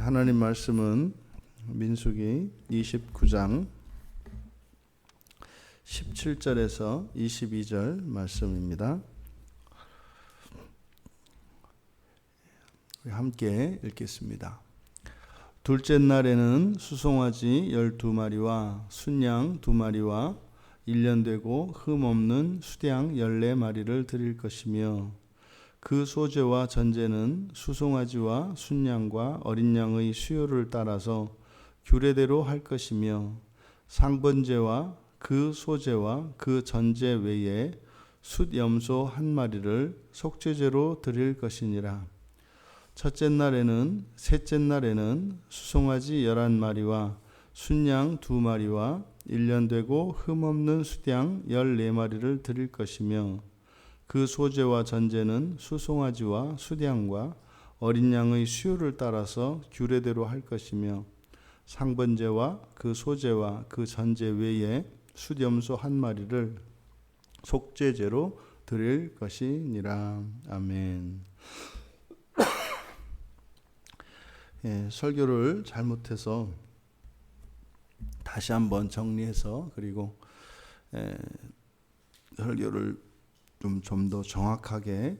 하나님 말씀은 민수기 29장 17절에서 22절 말씀입니다. 함께 읽겠습니다. 둘째 날에는 수송아지 12마리와 순양 2마리와 1년 되고 흠없는 수양 14마리를 드릴 것이며 그 소제와 전제는 수송아지와 순양과 어린 양의 수요를 따라서 규례대로 할 것이며 상번제와 그 소제와 그 전제 외에 숫염소 1마리를 속죄제로 드릴 것이니라. 첫째 날에는 셋째 날에는 수송아지 11마리와 순양 2마리와 1년 되고 흠없는 수양 14마리를 드릴 것이며 그 소제와 전제는 수송아지와 수양과 어린 양의 수요를 따라서 규례대로 할 것이며 상번제와 그 소제와 그 전제 외에 숫염소 1마리를 속죄제로 드릴 것이니라. 아멘. 설교를 잘못해서 다시 한번 정리해서 그리고 설교를 좀 더 정확하게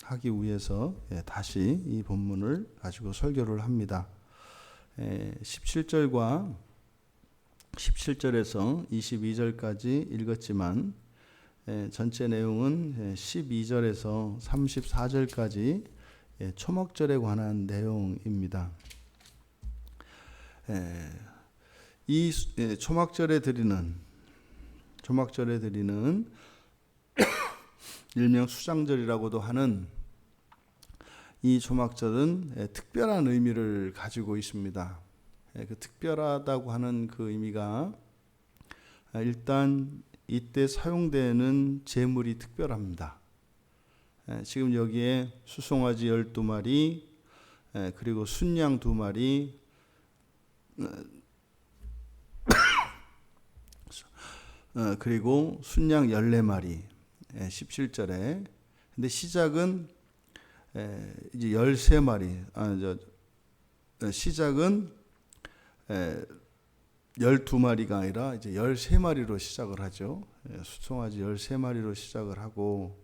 하기 위해서 다시 이 본문을 가지고 설교를 합니다. 17절과 17절에서 22절까지 읽었지만 전체 내용은 12절에서 34절까지 초막절에 관한 내용입니다. 이 초막절에 드리는 일명 수장절이라고도 하는 이 초막절은 특별한 의미를 가지고 있습니다. 그 특별하다고 하는 그 의미가 일단 이때 사용되는 제물이 특별합니다. 지금 여기에 수송아지 12마리 그리고 순양 2마리 그리고 순양 14마리 17절에 근데 시작은 이제 13마리 시작은 12마리가 아니라 이제 13마리로 시작을 하죠. 수송아지 13마리로 시작을 하고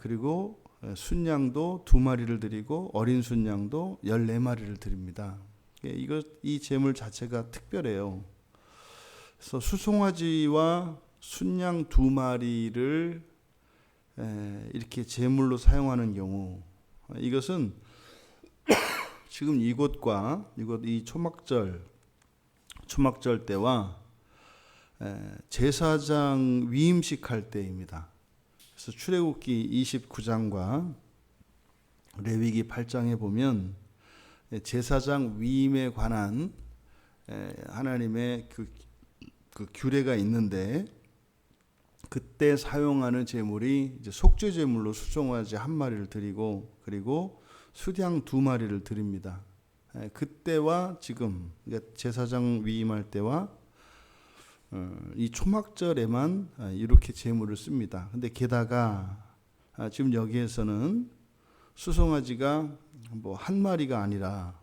그리고 순양도 2마리를 드리고 어린 순양도 14마리를 드립니다. 이 제물 자체가 특별해요. 그래서 수송아지와 순양 2마리를 이렇게 제물로 사용하는 경우 이것은 지금 이곳과 이 초막절 때와 제사장 위임식 할 때입니다. 그래서 출애굽기 29장과 레위기 8장에 보면 제사장 위임에 관한 하나님의 그 규례가 있는데 그때 사용하는 제물이 이제 속죄 제물로 수송아지 1마리를 드리고 그리고 수양 2마리를 드립니다. 그때와 지금 그러니까 제사장 위임할 때와 이 초막절에만 이렇게 제물을 씁니다. 근데 게다가 지금 여기에서는 수송아지가 뭐 1마리가 아니라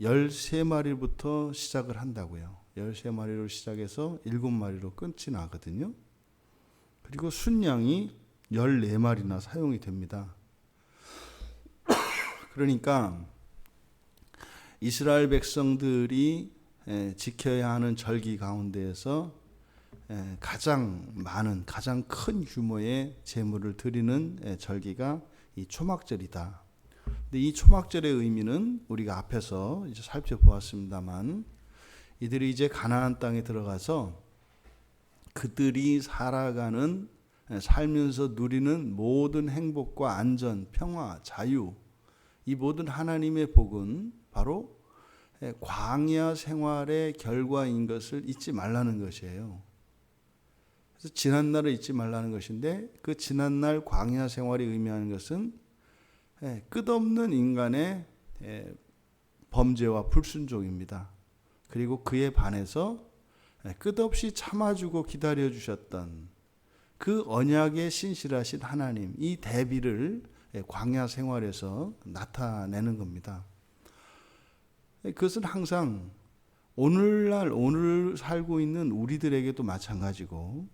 13마리부터 시작을 한다고요. 13마리로 시작해서 7마리로 끝이 나거든요. 그리고 순양이 14마리나 사용이 됩니다. 그러니까 이스라엘 백성들이 지켜야 하는 절기 가운데에서 가장 많은 가장 큰 규모의 제물을 드리는 절기가 이 초막절이다. 근데 이 초막절의 의미는 우리가 앞에서 이제 살펴보았습니다만 이들이 이제 가나안 땅에 들어가서 그들이 살아가는 살면서 누리는 모든 행복과 안전, 평화, 자유 이 모든 하나님의 복은 바로 광야 생활의 결과인 것을 잊지 말라는 것이에요. 그래서 지난날을 잊지 말라는 것인데 그 지난날 광야 생활이 의미하는 것은 끝없는 인간의 범죄와 불순종입니다. 그리고 그에 반해서 끝없이 참아주고 기다려주셨던 그 언약에 신실하신 하나님 이 대비를 광야 생활에서 나타내는 겁니다. 그것은 항상 오늘날 오늘 살고 있는 우리들에게도 마찬가지고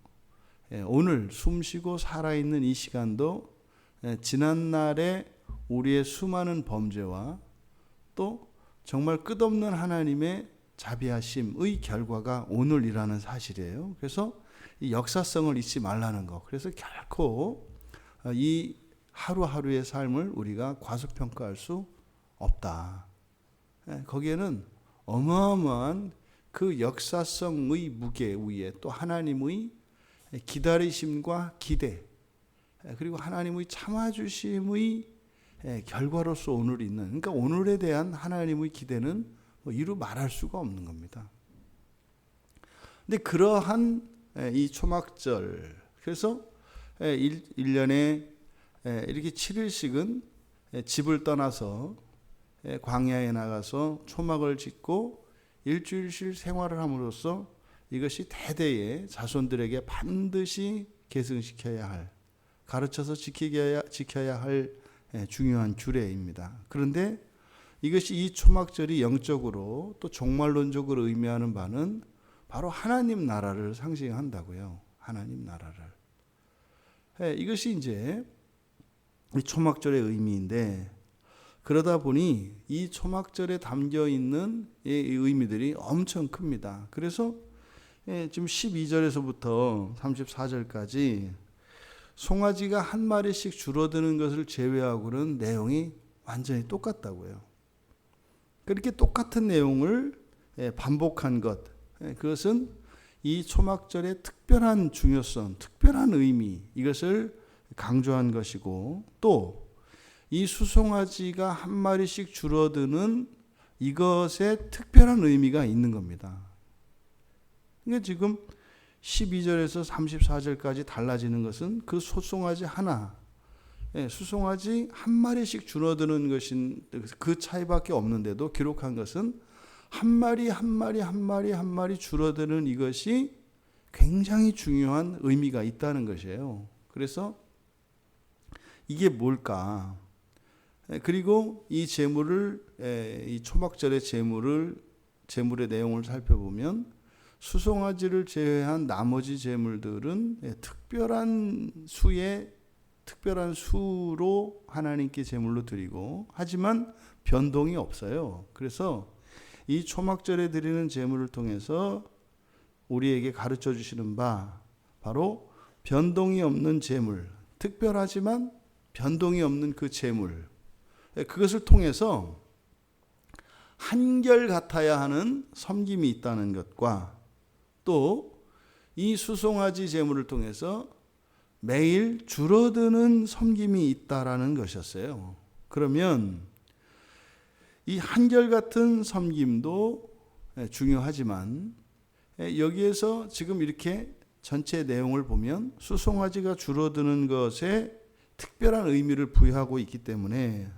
오늘 숨쉬고 살아있는 이 시간도 지난날에 우리의 수많은 범죄와 또 정말 끝없는 하나님의 자비하심의 결과가 오늘이라는 사실이에요. 그래서 이 역사성을 잊지 말라는 거. 그래서 결코 이 하루하루의 삶을 우리가 과소평가할 수 없다. 거기에는 어마어마한 그 역사성의 무게 위에 또 하나님의 기다리심과 기대 그리고 하나님의 참아주심의 결과로서 오늘 있는 그러니까 오늘에 대한 하나님의 기대는 이루 말할 수가 없는 겁니다. 근데 그러한 이 초막절 그래서 1년에 이렇게 7일씩은 집을 떠나서 광야에 나가서 초막을 짓고 일주일씩 생활을 함으로써 이것이 대대의 자손들에게 반드시 계승시켜야 할 가르쳐서 지켜야 할 중요한 규례입니다. 그런데 이것이 이 초막절이 영적으로 또 종말론적으로 의미하는 바는 바로 하나님 나라를 상징한다고요. 하나님 나라를. 이것이 이제 이 초막절의 의미인데 그러다 보니 이 초막절에 담겨 있는 이 의미들이 엄청 큽니다. 그래서 지금 12절에서부터 34절까지 송아지가 한 마리씩 줄어드는 것을 제외하고는 내용이 완전히 똑같다고요. 그렇게 똑같은 내용을 반복한 것, 그것은 이 초막절의 특별한 중요성, 특별한 의미, 이것을 강조한 것이고 또 이 수송아지가 한 마리씩 줄어드는 이것에 특별한 의미가 있는 겁니다. 그러니까 지금 12절에서 34절까지 달라지는 것은 그 소송아지 하나, 수송아지 한 마리씩 줄어드는 것인 그 차이밖에 없는데도 기록한 것은 한 마리 줄어드는 이것이 굉장히 중요한 의미가 있다는 것이에요. 그래서 이게 뭘까? 그리고 이 제물을 이 초막절의 제물의 내용을 살펴보면 수송아지를 제외한 나머지 제물들은 특별한 수로 하나님께 제물로 드리고 하지만 변동이 없어요. 그래서 이 초막절에 드리는 제물을 통해서 우리에게 가르쳐 주시는 바 바로 변동이 없는 제물, 특별하지만 변동이 없는 그 제물, 그것을 통해서 한결같아야 하는 섬김이 있다는 것과 또 이 수송아지 제물을 통해서 매일 줄어드는 섬김이 있다라는 것이었어요. 그러면 이 한결같은 섬김도 중요하지만 여기에서 지금 이렇게 전체 내용을 보면 수송아지가 줄어드는 것에 특별한 의미를 부여하고 있기 때문에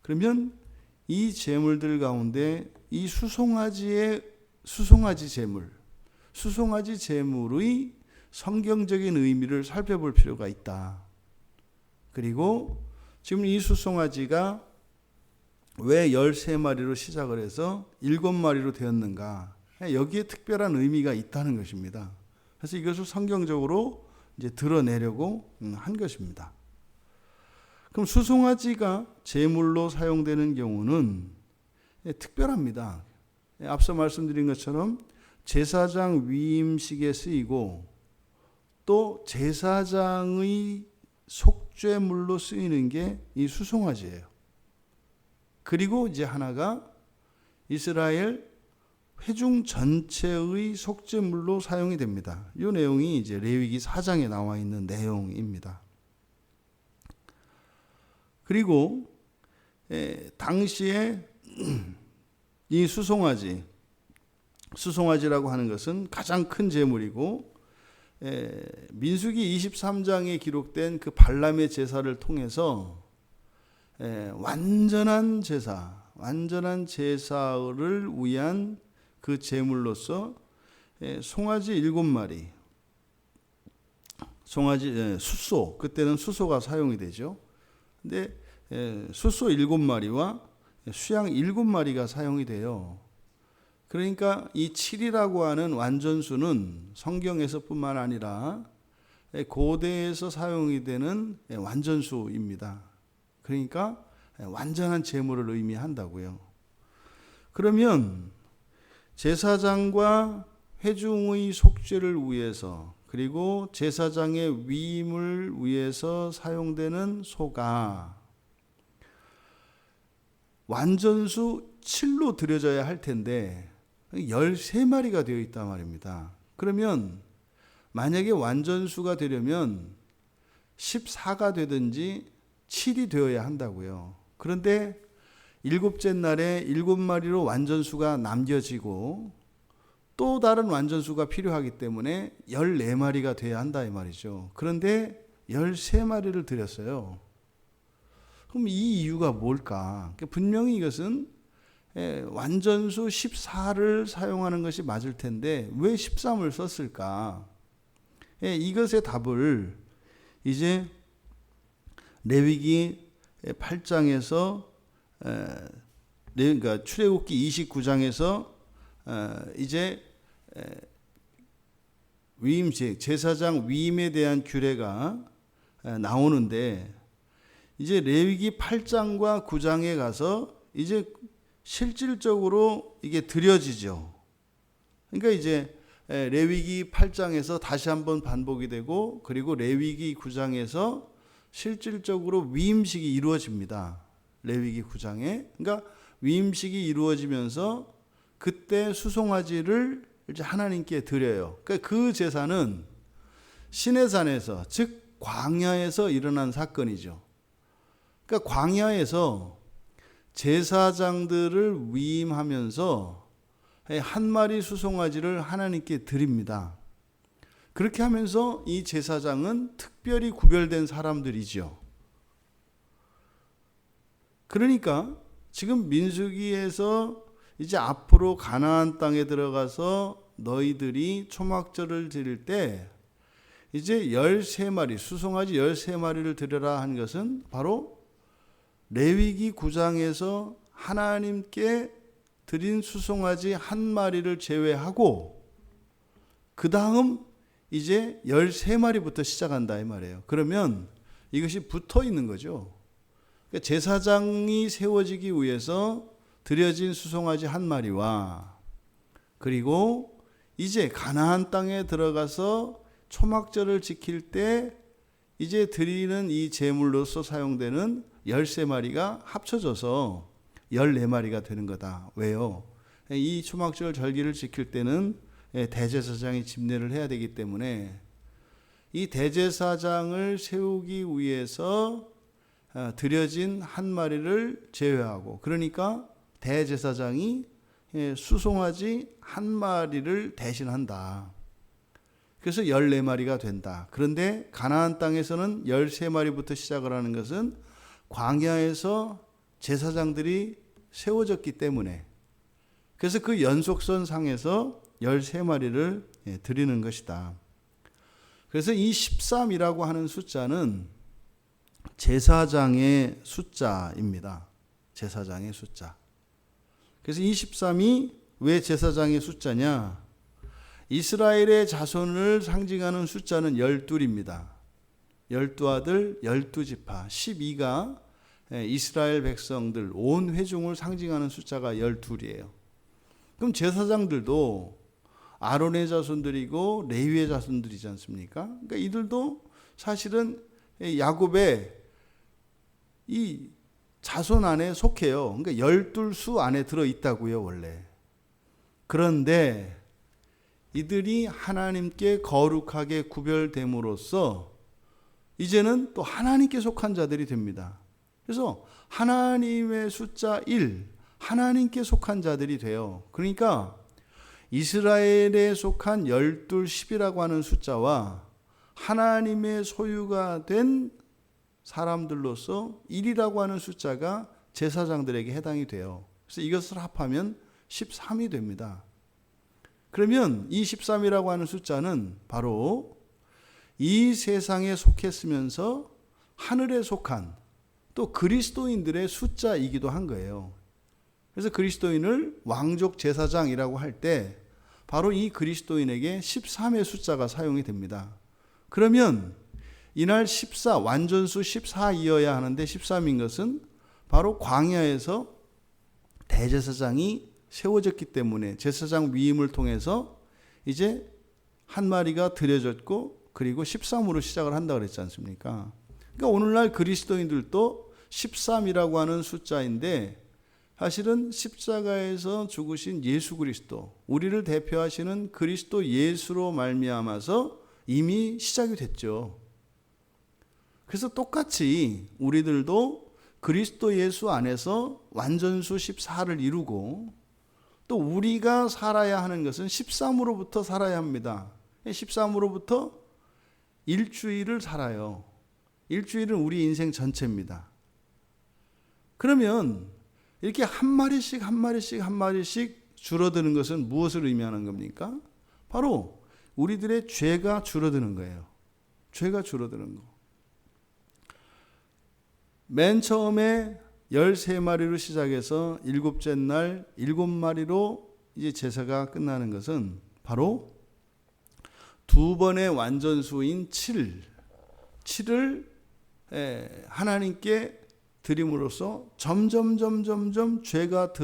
그러면 이 제물들 가운데 이 수송아지 제물의 성경적인 의미를 살펴볼 필요가 있다. 그리고 지금 이 수송아지가 왜 13마리로 시작을 해서 7마리로 되었는가? 여기에 특별한 의미가 있다는 것입니다. 그래서 이것을 성경적으로 이제 드러내려고 한 것입니다. 그럼 수송아지가 제물로 사용되는 경우는 특별합니다. 앞서 말씀드린 것처럼 제사장 위임식에 쓰이고 또 제사장의 속죄물로 쓰이는 게 이 수송아지예요. 그리고 이제 하나가 이스라엘 회중 전체의 속죄물로 사용이 됩니다. 이 내용이 이제 레위기 4장에 나와 있는 내용입니다. 그리고 당시에 이 수송아지라고 하는 것은 가장 큰 제물이고 민수기 23장에 기록된 그 발람의 제사를 통해서 완전한 제사를 위한 그 제물로서 송아지 7마리, 숫소, 그때는 숫소가 사용이 되죠. 근데 숫소 7마리와 수양 7마리가 사용이 돼요. 그러니까 이 7이라고 하는 완전수는 성경에서뿐만 아니라 고대에서 사용이 되는 완전수입니다. 그러니까 완전한 제물을 의미한다고요. 그러면 제사장과 회중의 속죄를 위해서 그리고 제사장의 위임을 위해서 사용되는 소가 완전수 7로 드려져야 할 텐데 13마리가 되어 있단 말입니다. 그러면 만약에 완전수가 되려면 14가 되든지 7이 되어야 한다고요. 그런데 일곱째 날에 7마리로 완전수가 남겨지고 또 다른 완전수가 필요하기 때문에 14마리가 돼야 한다 이 말이죠. 그런데 13마리를 드렸어요. 그럼 이 이유가 뭘까? 분명히 이것은 완전수 14를 사용하는 것이 맞을 텐데 왜 13을 썼을까? 이것의 답을 이제 레위기 8장에서 그러니까 출애굽기 29장에서 이제 위임제 제사장 위임에 대한 규례가 나오는데 이제 레위기 8장과 9장에 가서 이제 실질적으로 이게 드려지죠. 그러니까 이제 레위기 8장에서 다시 한번 반복이 되고 그리고 레위기 9장에서 실질적으로 위임식이 이루어집니다. 레위기 9장에. 그러니까 위임식이 이루어지면서 그때 수송아지를 이제 하나님께 드려요. 그러니까 그 제사는 시내산에서 즉 광야에서 일어난 사건이죠. 그러니까 광야에서 제사장들을 위임하면서 한 마리 수송아지를 하나님께 드립니다. 그렇게 하면서 이 제사장은 특별히 구별된 사람들이죠. 그러니까 지금 민수기에서 이제 앞으로 가나안 땅에 들어가서 너희들이 초막절을 드릴 때 이제 13마리 수송아지 13마리를 드려라 한 것은 바로 레위기 9장에서 하나님께 드린 수송아지 한 마리를 제외하고 그 다음 이제 13마리부터 시작한다 이 말이에요. 그러면 이것이 붙어 있는 거죠. 그러니까 제사장이 세워지기 위해서 드려진 수송아지 한 마리와 그리고 이제 가나안 땅에 들어가서 초막절을 지킬 때 이제 드리는 이 제물로서 사용되는 13마리가 합쳐져서 14마리가 되는 거다. 왜요? 이 초막절 절기를 지킬 때는 대제사장이 집례를 해야 되기 때문에 이 대제사장을 세우기 위해서 드려진 한 마리를 제외하고 그러니까 대제사장이 수송아지 한 마리를 대신한다. 그래서 14마리가 된다. 그런데 가나안 땅에서는 13마리부터 시작을 하는 것은 광야에서 제사장들이 세워졌기 때문에 그래서 그 연속선 상에서 13마리를 드리는 것이다. 그래서 이 13이라고 하는 숫자는 제사장의 숫자입니다. 제사장의 숫자. 그래서 이 13이 왜 제사장의 숫자냐? 이스라엘의 자손을 상징하는 숫자는 12입니다. 12아들 12지파 12가 이스라엘 백성들 온 회중을 상징하는 숫자가 12이에요. 그럼 제사장들도 아론의 자손들이고 레위의 자손들이지 않습니까? 그러니까 이들도 사실은 야곱의 이 자손 안에 속해요. 그러니까 12수 안에 들어있다고요, 원래. 그런데 이들이 하나님께 거룩하게 구별됨으로써 이제는 또 하나님께 속한 자들이 됩니다. 그래서 하나님의 숫자 1, 하나님께 속한 자들이 돼요. 그러니까 이스라엘에 속한 12, 10이라고 하는 숫자와 하나님의 소유가 된 사람들로서 1이라고 하는 숫자가 제사장들에게 해당이 돼요. 그래서 이것을 합하면 13이 됩니다. 그러면 이 13이라고 하는 숫자는 바로 이 세상에 속했으면서 하늘에 속한 또 그리스도인들의 숫자이기도 한 거예요. 그래서 그리스도인을 왕족 제사장이라고 할 때 바로 이 그리스도인에게 13의 숫자가 사용이 됩니다. 그러면 이날 14, 완전수 14이어야 하는데 13인 것은 바로 광야에서 대제사장이 세워졌기 때문에 제사장 위임을 통해서 이제 한 마리가 드려졌고 그리고 13으로 시작을 한다고 그랬지 않습니까? 그러니까 오늘날 그리스도인들도 13이라고 하는 숫자인데 사실은 십자가에서 죽으신 예수 그리스도, 우리를 대표하시는 그리스도 예수로 말미암아서 이미 시작이 됐죠. 그래서 똑같이 우리들도 그리스도 예수 안에서 완전수 14를 이루고 또 우리가 살아야 하는 것은 13으로부터 살아야 합니다. 13으로부터 일주일을 살아요. 일주일은 우리 인생 전체입니다. 그러면 이렇게 한 마리씩 줄어드는 것은 무엇을 의미하는 겁니까? 바로 우리들의 죄가 줄어드는 거예요. 죄가 줄어드는 거. 맨 처음에 13마리로 시작해서 일곱째 날 7마리로 이제 제사가 끝나는 것은 바로 두 번의 완전수인 7을 하나님께 드림으로써 점점 죄가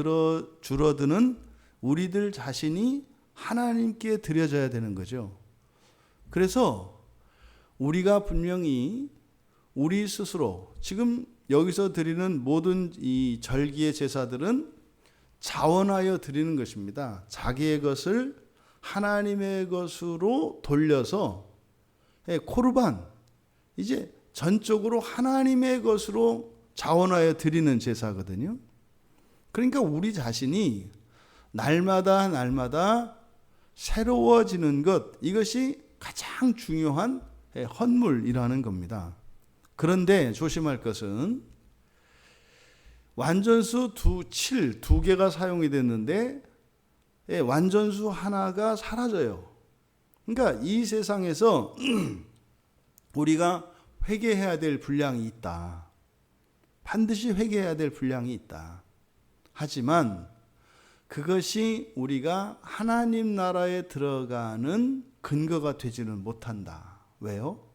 줄어드는 우리들 자신이 하나님께 드려져야 되는 거죠. 그래서 우리가 분명히 우리 스스로 지금 여기서 드리는 모든 이 절기의 제사들은 자원하여 드리는 것입니다. 자기의 것을 하나님의 것으로 돌려서 코르반, 이제 전적으로 하나님의 것으로 자원하여 드리는 제사거든요. 그러니까 우리 자신이 날마다 새로워지는 것, 이것이 가장 중요한 헌물이라는 겁니다. 그런데 조심할 것은 완전수 7, 2개가 사용이 됐는데 완전수 하나가 사라져요. 그러니까 이 세상에서 우리가 회개해야 될 분량이 있다. 반드시 회개해야 될 분량이 있다. 하지만 그것이 우리가 하나님 나라에 들어가는 근거가 되지는 못한다. 왜요?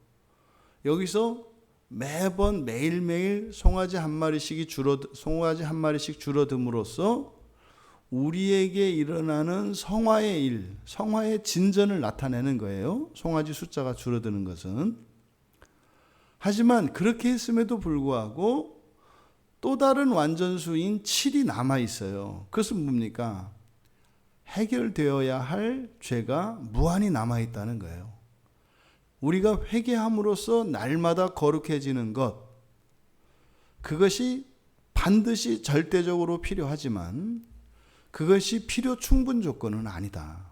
여기서 매일매일 송아지 한 마리씩 줄어듦으로써 우리에게 일어나는 성화의 일, 성화의 진전을 나타내는 거예요. 송아지 숫자가 줄어드는 것은. 하지만 그렇게 했음에도 불구하고 또 다른 완전수인 7이 남아 있어요. 그것은 뭡니까? 해결되어야 할 죄가 무한히 남아 있다는 거예요. 우리가 회개함으로써 날마다 거룩해지는 것, 그것이 반드시 절대적으로 필요하지만 그것이 필요 충분 조건은 아니다.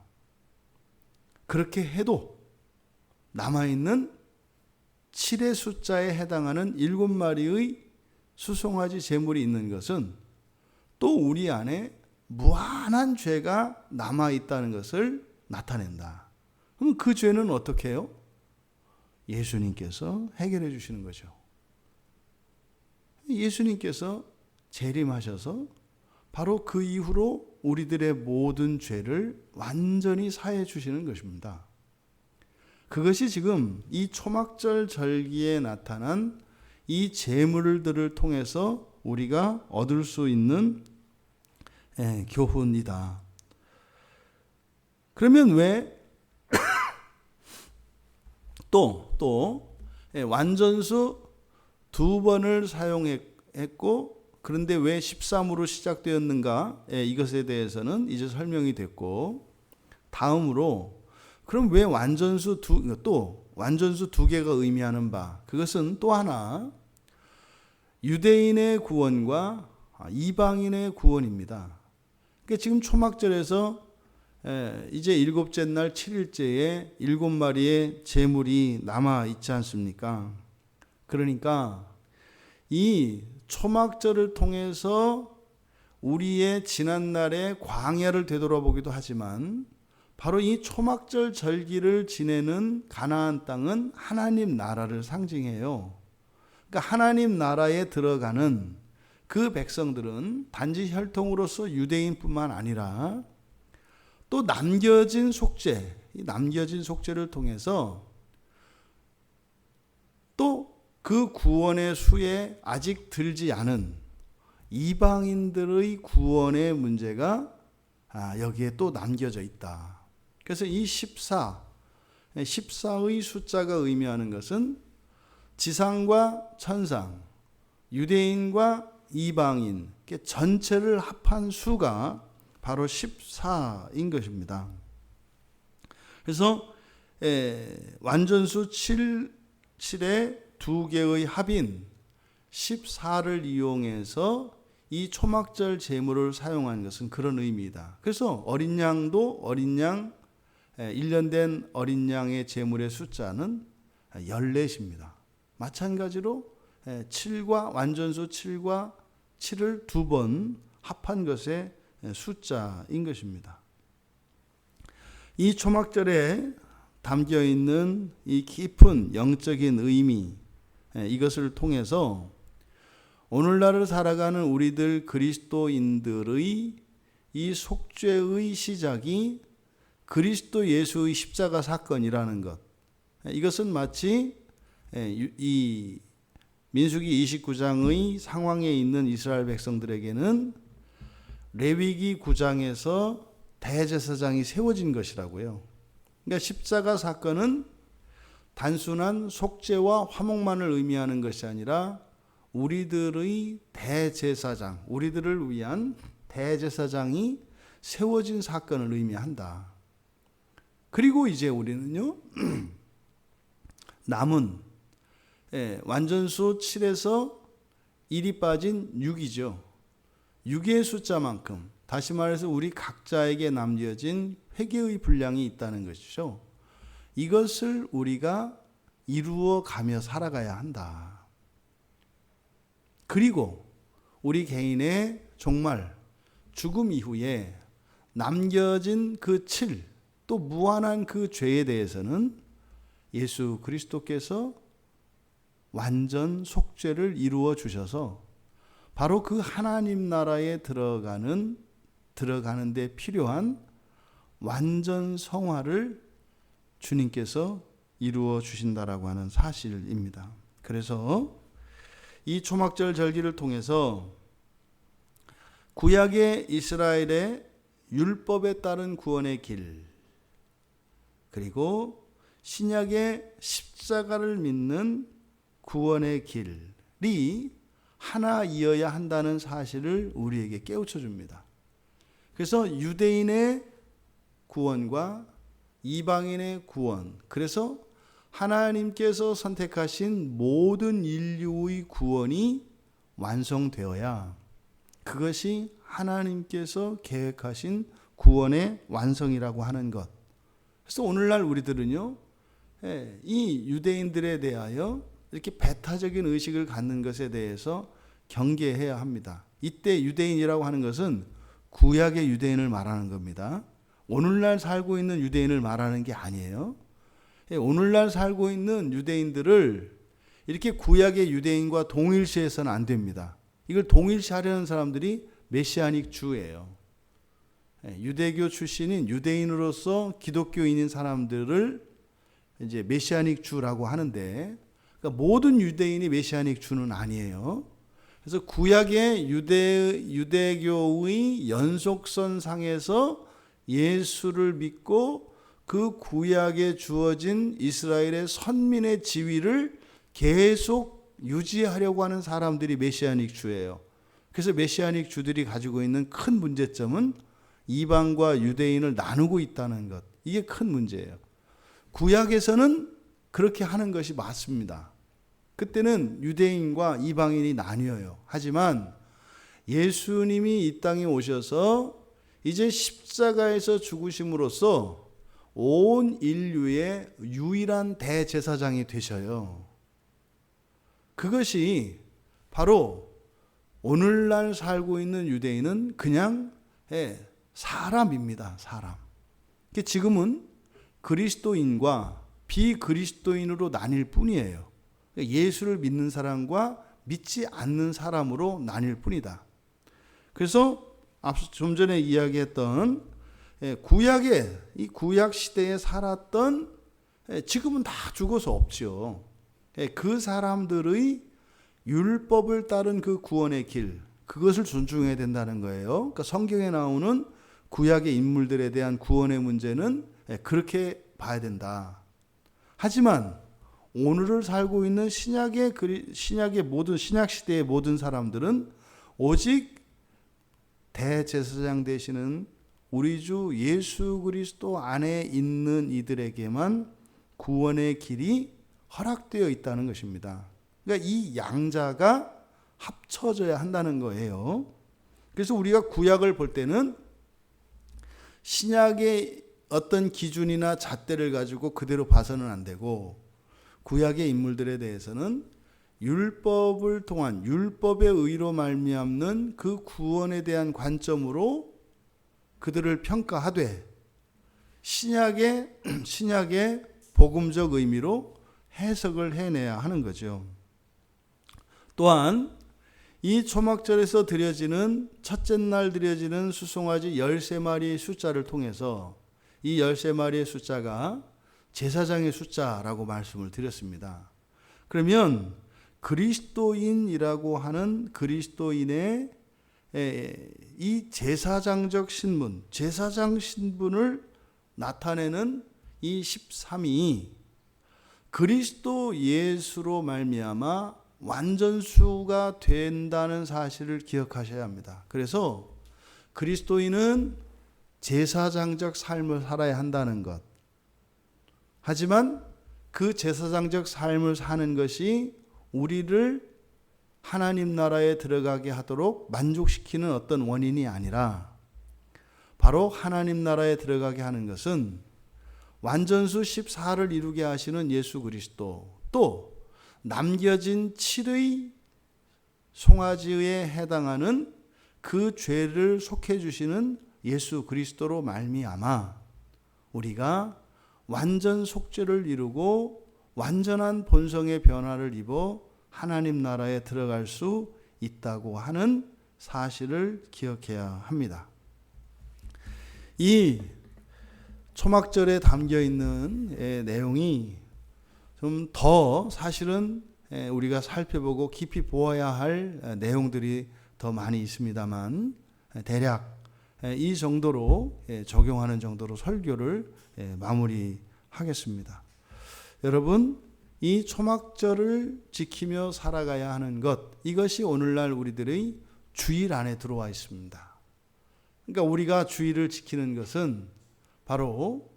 그렇게 해도 남아있는 7의 숫자에 해당하는 7마리의 수송아지 제물이 있는 것은 또 우리 안에 무한한 죄가 남아있다는 것을 나타낸다. 그럼 그 죄는 어떻게 해요? 예수님께서 해결해 주시는 거죠. 예수님께서 재림하셔서 바로 그 이후로 우리들의 모든 죄를 완전히 사해 주시는 것입니다. 그것이 지금 이 초막절 절기에 나타난 이 제물들을 통해서 우리가 얻을 수 있는 교훈이다. 그러면 왜 또 완전수 2번을 사용했고 그런데 왜 13으로 시작되었는가? 이것에 대해서는 이제 설명이 됐고, 다음으로 그럼 왜 완전수 2개가 의미하는 바, 그것은 또 하나 유대인의 구원과 이방인의 구원입니다. 그러니까 지금 초막절에서 이제 7째 날 7일째에 7마리의 제물이 남아 있지 않습니까? 그러니까 이 초막절을 통해서 우리의 지난날의 광야를 되돌아보기도 하지만 바로 이 초막절 절기를 지내는 가나안 땅은 하나님 나라를 상징해요. 그러니까 하나님 나라에 들어가는 그 백성들은 단지 혈통으로서 유대인뿐만 아니라 또 남겨진 속죄, 이 남겨진 속죄를 통해서 또 그 구원의 수에 아직 들지 않은 이방인들의 구원의 문제가 여기에 또 남겨져 있다. 그래서 이 14의 숫자가 의미하는 것은 지상과 천상, 유대인과 이방인 전체를 합한 수가 바로 14인 것입니다. 그래서 완전수 7의 두 개의 합인 14를 이용해서 이 초막절 제물을 사용한 것은 그런 의미이다. 그래서 어린 양도 어린 양, 1년 된 어린 양의 제물의 숫자는 14입니다. 마찬가지로 7과 완전수 7과 7을 두 번 합한 것의 숫자인 것입니다. 이 초막절에 담겨 있는 이 깊은 영적인 의미, 이것을 통해서 오늘날을 살아가는 우리들 그리스도인들의 이 속죄의 시작이 그리스도 예수의 십자가 사건이라는 것, 이것은 마치 이 민수기 29장의 상황에 있는 이스라엘 백성들에게는 레위기 9장에서 대제사장이 세워진 것이라고요. 그러니까 십자가 사건은 단순한 속죄와 화목만을 의미하는 것이 아니라 우리들의 대제사장, 우리들을 위한 대제사장이 세워진 사건을 의미한다. 그리고 이제 우리는요, 남은 완전수 7에서 1이 빠진 6이죠. 6의 숫자만큼, 다시 말해서 우리 각자에게 남겨진 회개의 분량이 있다는 것이죠. 이것을 우리가 이루어 가며 살아가야 한다. 그리고 우리 개인의 정말 죽음 이후에 남겨진 그 7, 또 무한한 그 죄에 대해서는 예수 그리스도께서 완전 속죄를 이루어 주셔서 바로 그 하나님 나라에 들어가는 데 필요한 완전 성화를 주님께서 이루어 주신다라고 하는 사실입니다. 그래서 이 초막절 절기를 통해서 구약의 이스라엘의 율법에 따른 구원의 길, 그리고 신약의 십자가를 믿는 구원의 길이 하나이어야 한다는 사실을 우리에게 깨우쳐 줍니다. 그래서 유대인의 구원과 이방인의 구원, 그래서 하나님께서 선택하신 모든 인류의 구원이 완성되어야 그것이 하나님께서 계획하신 구원의 완성이라고 하는 것. 그래서 오늘날 우리들은요, 이 유대인들에 대하여 이렇게 배타적인 의식을 갖는 것에 대해서 경계해야 합니다. 이때 유대인이라고 하는 것은 구약의 유대인을 말하는 겁니다. 오늘날 살고 있는 유대인을 말하는 게 아니에요. 오늘날 살고 있는 유대인들을 이렇게 구약의 유대인과 동일시해서는 안 됩니다. 이걸 동일시하려는 사람들이 메시아닉 주예요. 유대교 출신인 유대인으로서 기독교인인 사람들을 이제 메시아닉 주라고 하는데, 그러니까 모든 유대인이 메시아닉 주는 아니에요. 그래서 구약의 유대교의 연속선 상에서 예수를 믿고 그 구약에 주어진 이스라엘의 선민의 지위를 계속 유지하려고 하는 사람들이 메시아닉 주예요. 그래서 메시아닉 주들이 가지고 있는 큰 문제점은 이방과 유대인을 나누고 있다는 것. 이게 큰 문제예요. 구약에서는 그렇게 하는 것이 맞습니다. 그때는 유대인과 이방인이 나뉘어요. 하지만 예수님이 이 땅에 오셔서 이제 십자가에서 죽으심으로써 온 인류의 유일한 대제사장이 되셔요. 그것이 바로 오늘날 살고 있는 유대인은 그냥 사람입니다. 사람. 지금은 그리스도인과 비그리스도인으로 나뉠 뿐이에요. 예수를 믿는 사람과 믿지 않는 사람으로 나뉠 뿐이다. 그래서 앞서 좀 전에 이야기했던 이 구약 시대에 살았던, 지금은 다 죽어서 없죠. 그 사람들의 율법을 따른 그 구원의 길, 그것을 존중해야 된다는 거예요. 그러니까 성경에 나오는 구약의 인물들에 대한 구원의 문제는 그렇게 봐야 된다. 하지만 오늘을 살고 있는 신약의 모든 신약 시대의 모든 사람들은 오직 대제사장 되시는 우리 주 예수 그리스도 안에 있는 이들에게만 구원의 길이 허락되어 있다는 것입니다. 그러니까 이 양자가 합쳐져야 한다는 거예요. 그래서 우리가 구약을 볼 때는 신약의 어떤 기준이나 잣대를 가지고 그대로 봐서는 안 되고, 구약의 인물들에 대해서는 율법을 통한 율법의 의로 말미암는 그 구원에 대한 관점으로 그들을 평가하되, 신약의 복음적 의미로 해석을 해내야 하는 거죠. 또한 이 초막절에서 드려지는 첫째 날 드려지는 수송아지 13마리의 숫자를 통해서 이 13마리의 숫자가 제사장의 숫자라고 말씀을 드렸습니다. 그러면 그리스도인이라고 하는 그리스도인의 이 제사장적 신분, 제사장 신분을 나타내는 이 13이 그리스도 예수로 말미암아 완전수가 된다는 사실을 기억하셔야 합니다. 그래서 그리스도인은 제사장적 삶을 살아야 한다는 것. 하지만 그 제사장적 삶을 사는 것이 우리를 하나님 나라에 들어가게 하도록 만족시키는 어떤 원인이 아니라, 바로 하나님 나라에 들어가게 하는 것은 완전수 14를 이루게 하시는 예수 그리스도, 또 남겨진 7의 송아지에 해당하는 그 죄를 속해 주시는 예수 그리스도로 말미암아 우리가 완전 속죄를 이루고 완전한 본성의 변화를 입어 하나님 나라에 들어갈 수 있다고 하는 사실을 기억해야 합니다. 이 초막절에 담겨 있는 내용이 좀 더 사실은 우리가 살펴보고 깊이 보아야 할 내용들이 더 많이 있습니다만, 대략 이 정도로 적용하는 정도로 설교를 마무리하겠습니다. 여러분, 이 초막절을 지키며 살아가야 하는 것, 이것이 오늘날 우리들의 주일 안에 들어와 있습니다. 그러니까 우리가 주일을 지키는 것은 바로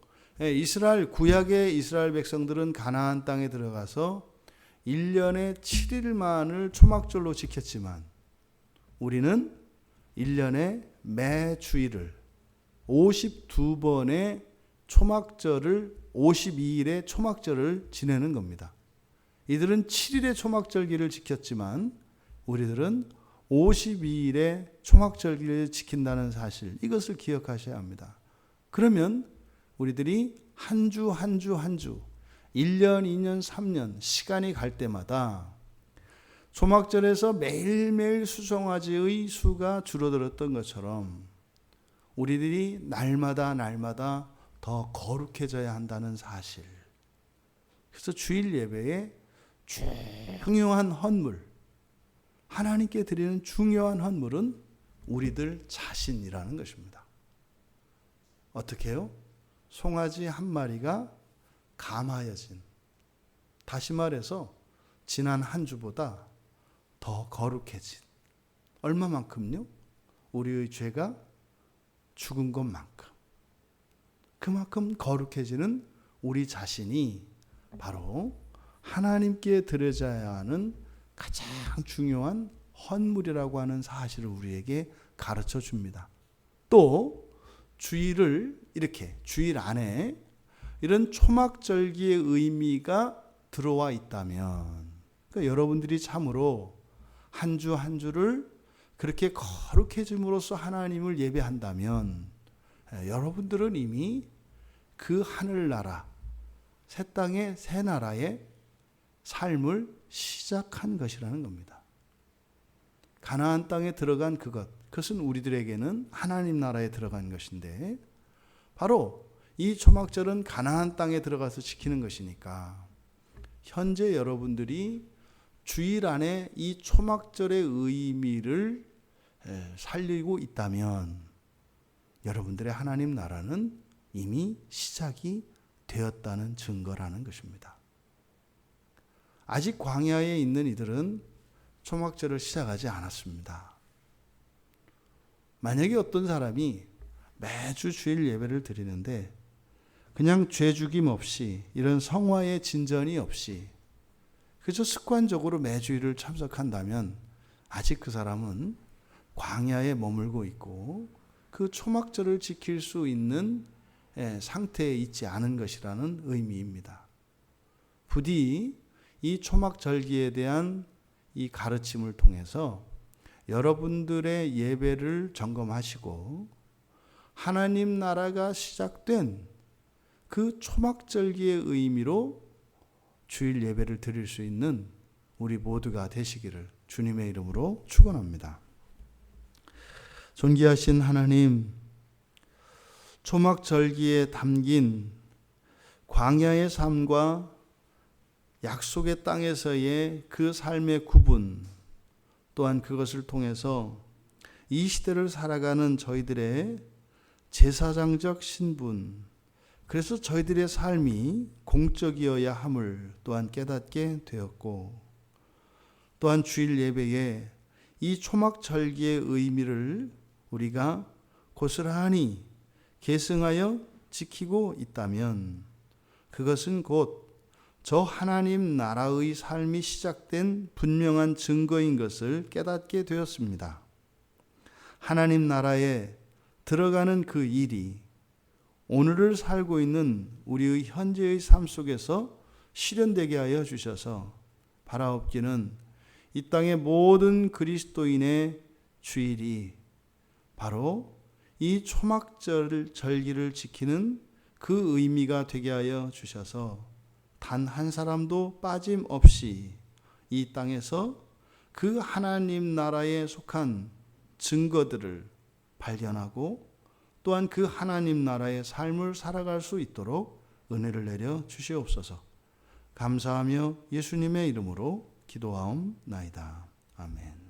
구약의 이스라엘 백성들은 가나안 땅에 들어가서 1년에 7일만을 초막절로 지켰지만, 우리는 1년에 매 주일을 52번의 초막절을 52일의 초막절을 지내는 겁니다. 이들은 7일의 초막절기를 지켰지만 우리들은 52일의 초막절기를 지킨다는 사실, 이것을 기억하셔야 합니다. 그러면 우리들이 한 주 한 주 한 주 1년, 2년, 3년 시간이 갈 때마다 초막절에서 매일매일 수송아지의 수가 줄어들었던 것처럼 우리들이 날마다 더 거룩해져야 한다는 사실. 그래서 주일 예배에 중요한 헌물, 하나님께 드리는 중요한 헌물은 우리들 자신이라는 것입니다. 어떻게 해요? 송아지 한 마리가 감하여진, 다시 말해서 지난 한 주보다 더 거룩해진, 얼마만큼요? 우리의 죄가 죽은 것만큼, 그만큼 거룩해지는 우리 자신이 바로 하나님께 드려져야 하는 가장 중요한 헌물이라고 하는 사실을 우리에게 가르쳐 줍니다. 또 주일을 이렇게, 주일 안에 이런 초막절기의 의미가 들어와 있다면, 그러니까 여러분들이 참으로 한 주 한 주를 그렇게 거룩해짐으로써 하나님을 예배한다면, 여러분들은 이미 그 하늘나라, 새 땅의 새 나라의 삶을 시작한 것이라는 겁니다. 가나안 땅에 들어간 그것은 우리들에게는 하나님 나라에 들어간 것인데 바로 이 초막절은 가나안 땅에 들어가서 지키는 것이니까 현재 여러분들이 주일 안에 이 초막절의 의미를 살리고 있다면 여러분들의 하나님 나라는 이미 시작이 되었다는 증거라는 것입니다. 아직 광야에 있는 이들은 초막절을 시작하지 않았습니다. 만약에 어떤 사람이 매주 주일 예배를 드리는데 그냥 죄죽임 없이 이런 성화의 진전이 없이 그저 습관적으로 매주일을 참석한다면 아직 그 사람은 광야에 머물고 있고 그 초막절을 지킬 수 있는 상태에 있지 않은 것이라는 의미입니다. 부디 이 초막절기에 대한 이 가르침을 통해서 여러분들의 예배를 점검하시고 하나님 나라가 시작된 그 초막절기의 의미로 주일 예배를 드릴 수 있는 우리 모두가 되시기를 주님의 이름으로 축원합니다. 존귀하신 하나님, 초막절기에 담긴 광야의 삶과 약속의 땅에서의 그 삶의 구분, 또한 그것을 통해서 이 시대를 살아가는 저희들의 제사장적 신분, 그래서 저희들의 삶이 공적이어야 함을 또한 깨닫게 되었고, 또한 주일 예배에 이 초막절기의 의미를 우리가 고스란히 계승하여 지키고 있다면 그것은 곧 저 하나님 나라의 삶이 시작된 분명한 증거인 것을 깨닫게 되었습니다. 하나님 나라에 들어가는 그 일이 오늘을 살고 있는 우리의 현재의 삶 속에서 실현되게 하여 주셔서 바라옵기는 이 땅의 모든 그리스도인의 주일이 바로 이 초막절기를 지키는 그 의미가 되게 하여 주셔서 단 한 사람도 빠짐없이 이 땅에서 그 하나님 나라에 속한 증거들을 발견하고 또한 그 하나님 나라의 삶을 살아갈 수 있도록 은혜를 내려 주시옵소서. 감사하며 예수님의 이름으로 기도하옵나이다. 아멘.